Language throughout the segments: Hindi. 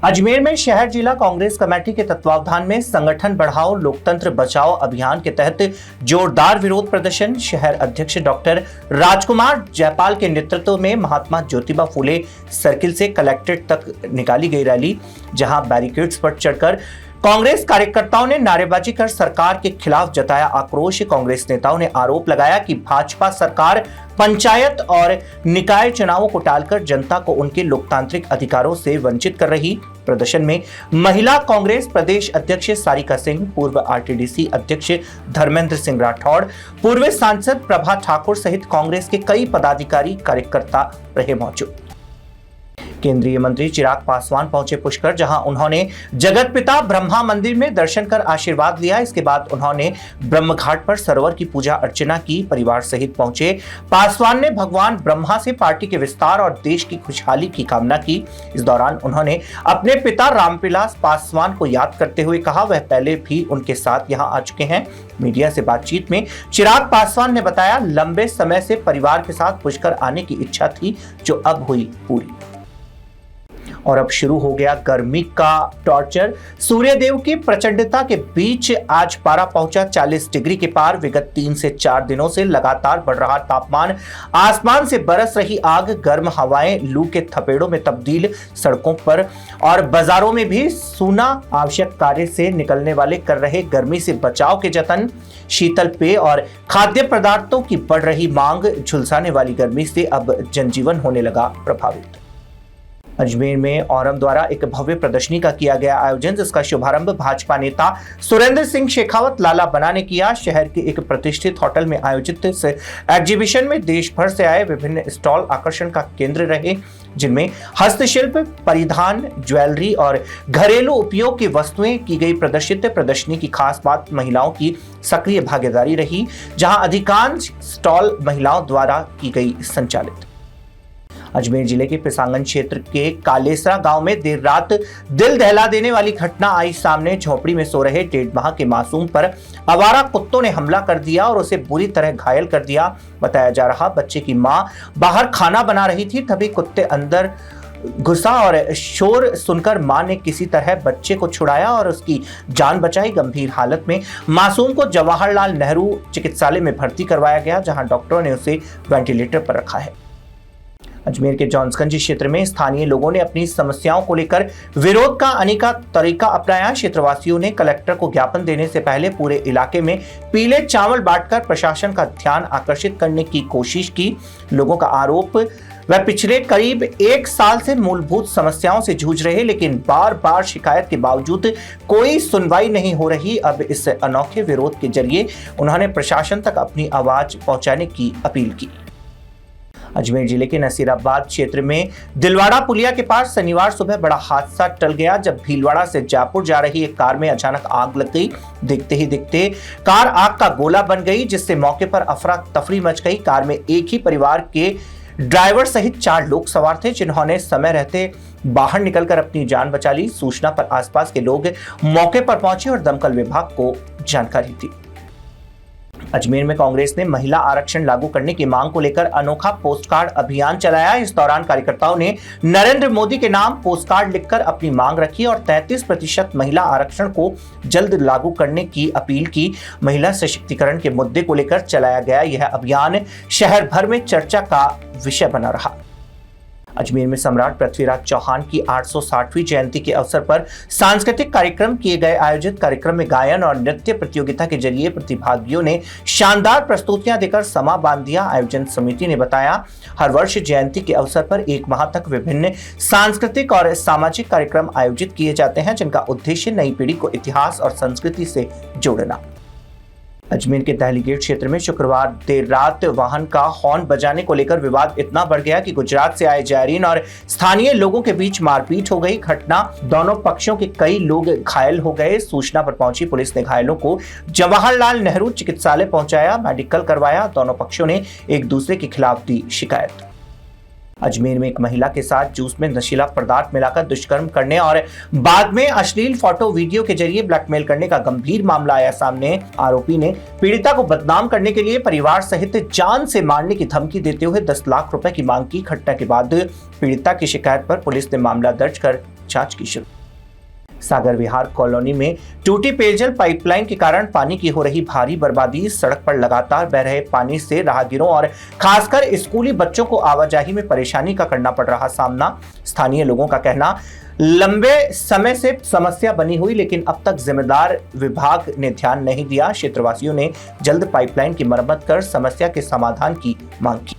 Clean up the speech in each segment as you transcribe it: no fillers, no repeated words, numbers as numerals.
अजमेर में शहर जिला कांग्रेस कमेटी के तत्वावधान में संगठन बढ़ाओ लोकतंत्र बचाओ अभियान के तहत जोरदार विरोध प्रदर्शन। शहर अध्यक्ष डॉक्टर राजकुमार जयपाल के नेतृत्व में महात्मा ज्योतिबा फूले सर्किल से कलेक्ट्रेट तक निकाली गई रैली, जहां बैरिकेड्स पर चढ़कर कांग्रेस कार्यकर्ताओं ने नारेबाजी कर सरकार के खिलाफ जताया आक्रोश। कांग्रेस नेताओं ने आरोप लगाया कि भाजपा सरकार पंचायत और निकाय चुनावों को टालकर जनता को उनके लोकतांत्रिक अधिकारों से वंचित कर रही। प्रदर्शन में महिला कांग्रेस प्रदेश अध्यक्ष सारिका सिंह, पूर्व आरटीडीसी अध्यक्ष धर्मेंद्र सिंह राठौड़, पूर्व सांसद प्रभा ठाकुर सहित कांग्रेस के कई पदाधिकारी कार्यकर्ता रहे मौजूद। केंद्रीय मंत्री चिराग पासवान पहुंचे पुष्कर, जहां उन्होंने जगत पिता ब्रह्मा मंदिर में दर्शन कर आशीर्वाद लिया। इसके बाद उन्होंने ब्रह्म घाट पर सरोवर की पूजा अर्चना की। परिवार सहित पहुंचे पासवान ने भगवान ब्रह्मा से पार्टी के विस्तार और देश की खुशहाली की कामना की। इस दौरान उन्होंने अपने पिता रामविलास पासवान को याद करते हुए कहा वह पहले भी उनके साथ यहां आ चुके हैं। मीडिया से बातचीत में चिराग पासवान ने बताया लंबे समय से परिवार के साथ पुष्कर आने की इच्छा थी, जो अब हुई पूरी। और अब शुरू हो गया गर्मी का टॉर्चर। सूर्यदेव की प्रचंडता के बीच आज पारा पहुंचा 40 डिग्री के पार। विगत 3 से 4 दिनों से लगातार बढ़ रहा तापमान, आसमान से बरस रही आग, गर्म हवाएं लू के थपेड़ों में तब्दील, सड़कों पर और बाजारों में भी सूना आवश्यक कार्य से निकलने वाले कर रहे गर्मी से बचाव के जतन। शीतल पेय और खाद्य पदार्थों की बढ़ रही मांग, झुलसाने वाली गर्मी से अब जनजीवन होने लगा प्रभावित। अजमेर में औरम द्वारा एक भव्य प्रदर्शनी का किया गया आयोजन, जिसका शुभारंभ भाजपा नेता सुरेंद्र सिंह शेखावत लाला बना ने किया। शहर के एक प्रतिष्ठित होटल में आयोजित इस एग्जीबिशन में देश भर से आए विभिन्न स्टॉल आकर्षण का केंद्र रहे, जिनमें हस्तशिल्प, परिधान, ज्वेलरी और घरेलू उपयोग की वस्तुएं की गई प्रदर्शित। प्रदर्शनी की खास बात महिलाओं की सक्रिय भागीदारी रही, जहां अधिकांश स्टॉल महिलाओं द्वारा की गई संचालित। अजमेर जिले के पिसांगन क्षेत्र के कालेसरा गांव में देर रात दिल दहला देने वाली घटना आई सामने। झोपड़ी में सो रहे 1.5 माह के मासूम पर आवारा कुत्तों ने हमला कर दिया और उसे बुरी तरह घायल कर दिया। बताया जा रहा बच्चे की मां बाहर खाना बना रही थी, तभी कुत्ते अंदर घुसा और शोर सुनकर मां ने किसी तरह बच्चे को छुड़ाया और उसकी जान बचाई। गंभीर हालत में मासूम को जवाहरलाल नेहरू चिकित्सालय में भर्ती करवाया गया, जहां डॉक्टरों ने उसे वेंटिलेटर पर रखा है। अजमेर के जॉन्सगंज क्षेत्र में स्थानीय लोगों ने अपनी समस्याओं को लेकर विरोध का अनेका तरीका अपनाया। क्षेत्रवासियों ने कलेक्टर को ज्ञापन देने से पहले पूरे इलाके में पीले चावल बांटकर प्रशासन का ध्यान आकर्षित करने की कोशिश की। लोगों का आरोप वह पिछले करीब 1 साल से मूलभूत समस्याओं से जूझ रहे, लेकिन बार बार शिकायत के बावजूद कोई सुनवाई नहीं हो रही। अब इस अनोखे विरोध के जरिए उन्होंने प्रशासन तक अपनी आवाज पहुंचाने की अपील की। अजमेर जिले के नसीराबाद क्षेत्र में दिलवाड़ा पुलिया के पास शनिवार सुबह बड़ा हादसा टल गया, जब भीलवाड़ा से जयपुर जा रही एक कार में अचानक आग लग गई। देखते ही देखते कार आग का गोला बन गई, जिससे मौके पर अफरा तफरी मच गई। कार में एक ही परिवार के ड्राइवर सहित 4 लोग सवार थे, जिन्होंने समय रहते बाहर निकलकर अपनी जान बचा ली। सूचना पर आसपास के लोग मौके पर पहुंचे और दमकल विभाग को जानकारी दी। अजमेर में कांग्रेस ने महिला आरक्षण लागू करने की मांग को लेकर अनोखा पोस्टकार्ड अभियान चलाया। इस दौरान कार्यकर्ताओं ने नरेंद्र मोदी के नाम पोस्टकार्ड लिखकर अपनी मांग रखी और 33% महिला आरक्षण को जल्द लागू करने की अपील की। महिला सशक्तिकरण के मुद्दे को लेकर चलाया गया यह अभियान शहर भर में चर्चा का विषय बना रहा। अजमेर में सम्राट पृथ्वीराज चौहान की 860वीं जयंती के अवसर पर सांस्कृतिक कार्यक्रम किए गए। आयोजित कार्यक्रम में गायन और नृत्य प्रतियोगिता के जरिए प्रतिभागियों ने शानदार प्रस्तुतियां देकर समा बांध दिया। आयोजन समिति ने बताया हर वर्ष जयंती के अवसर पर 1 माह तक विभिन्न सांस्कृतिक और सामाजिक कार्यक्रम आयोजित किए जाते हैं, जिनका उद्देश्य नई पीढ़ी को इतिहास और संस्कृति से जोड़ना। अजमेर के दहली गेट क्षेत्र में शुक्रवार देर रात वाहन का हॉर्न बजाने को लेकर विवाद इतना बढ़ गया कि गुजरात से आए जायरीन और स्थानीय लोगों के बीच मारपीट हो गई। घटना दोनों पक्षों के कई लोग घायल हो गए। सूचना पर पहुंची पुलिस ने घायलों को जवाहरलाल नेहरू चिकित्सालय पहुंचाया, मेडिकल करवाया। दोनों पक्षों ने एक दूसरे के खिलाफ दी शिकायत। अजमेर में एक महिला के साथ जूस में नशीला पदार्थ मिलाकर दुष्कर्म करने और बाद में अश्लील फोटो वीडियो के जरिए ब्लैकमेल करने का गंभीर मामला आया सामने। आरोपी ने पीड़िता को बदनाम करने के लिए परिवार सहित जान से मारने की धमकी देते हुए 10 लाख रुपए की मांग की। घटना के बाद पीड़िता की शिकायत पर पुलिस ने मामला दर्ज कर जांच की शुरू। सागर विहार कॉलोनी में टूटी पेयजल पाइपलाइन के कारण पानी की हो रही भारी बर्बादी, सड़क पर लगातार बह रहे पानी से राहगीरों और खासकर स्कूली बच्चों को आवाजाही में परेशानी का करना पड़ रहा सामना। स्थानीय लोगों का कहना लंबे समय से समस्या बनी हुई, लेकिन अब तक जिम्मेदार विभाग ने ध्यान नहीं दिया। क्षेत्रवासियों ने जल्द पाइपलाइन की मरम्मत कर समस्या के समाधान की मांग की।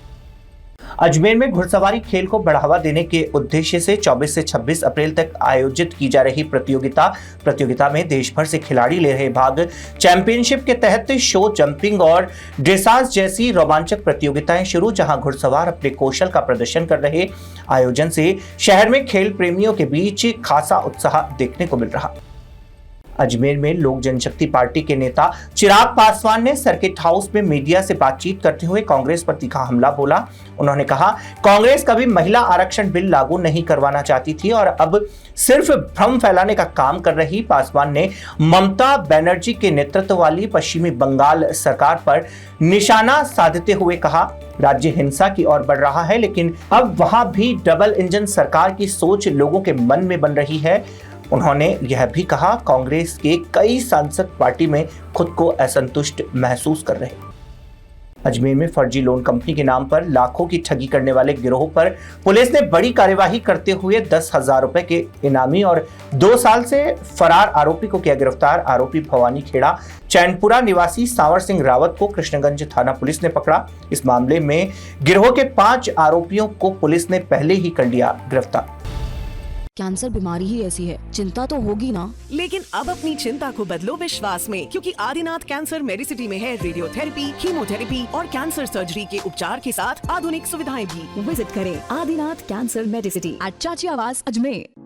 अजमेर में घुड़सवारी खेल को बढ़ावा देने के उद्देश्य से 24 से 26 अप्रैल तक आयोजित की जा रही प्रतियोगिता में देश भर से खिलाड़ी ले रहे भाग। चैंपियनशिप के तहत शो, जंपिंग और ड्रेसाज जैसी रोमांचक प्रतियोगिताएं शुरू, जहां घुड़सवार अपने कौशल का प्रदर्शन कर रहे। आयोजन से शहर में खेल प्रेमियों के बीच खासा उत्साह देखने को मिल रहा। अजमेर में लोक जनशक्ति पार्टी के नेता चिराग पासवान ने सर्किट हाउस में मीडिया से बातचीत करते हुए कांग्रेस पर तीखा हमला बोला। उन्होंने कहा, कांग्रेस कभी महिला आरक्षण बिल लागू नहीं करवाना चाहती थी और अब सिर्फ भ्रम फैलाने का काम कर रही। पासवान ने ममता बनर्जी के नेतृत्व वाली पश्चिमी बंगाल सरकार पर निशाना साधते हुए कहा, राज्य हिंसा की ओर बढ़ रहा है, लेकिन अब वहां भी डबल इंजन सरकार की सोच लोगों के मन में बन रही है। उन्होंने यह भी कहा, कांग्रेस के कई सांसद पार्टी में खुद को असंतुष्ट महसूस कर रहे। अजमेर में फर्जी लोन कंपनी के नाम पर लाखों की ठगी करने वाले गिरोह पर पुलिस ने बड़ी कार्यवाही करते हुए 10,000 रुपए के इनामी और 2 साल से फरार आरोपी को किया गिरफ्तार। आरोपी भवानी खेड़ा चैनपुरा निवासी सांवर सिंह रावत को कृष्णगंज थाना पुलिस ने पकड़ा। इस मामले में गिरोह के 5 आरोपियों को पुलिस ने पहले ही कर लिया गिरफ्तार। कैंसर बीमारी ही ऐसी है, चिंता तो होगी ना। लेकिन अब अपनी चिंता को बदलो विश्वास में, क्योंकि आदिनाथ कैंसर मेडिसिटी में है रेडियोथेरेपी, कीमोथेरेपी और कैंसर सर्जरी के उपचार के साथ आधुनिक सुविधाएं भी। विजिट करें आदिनाथ कैंसर मेडिसिटी एट चाची आवास अजमेर।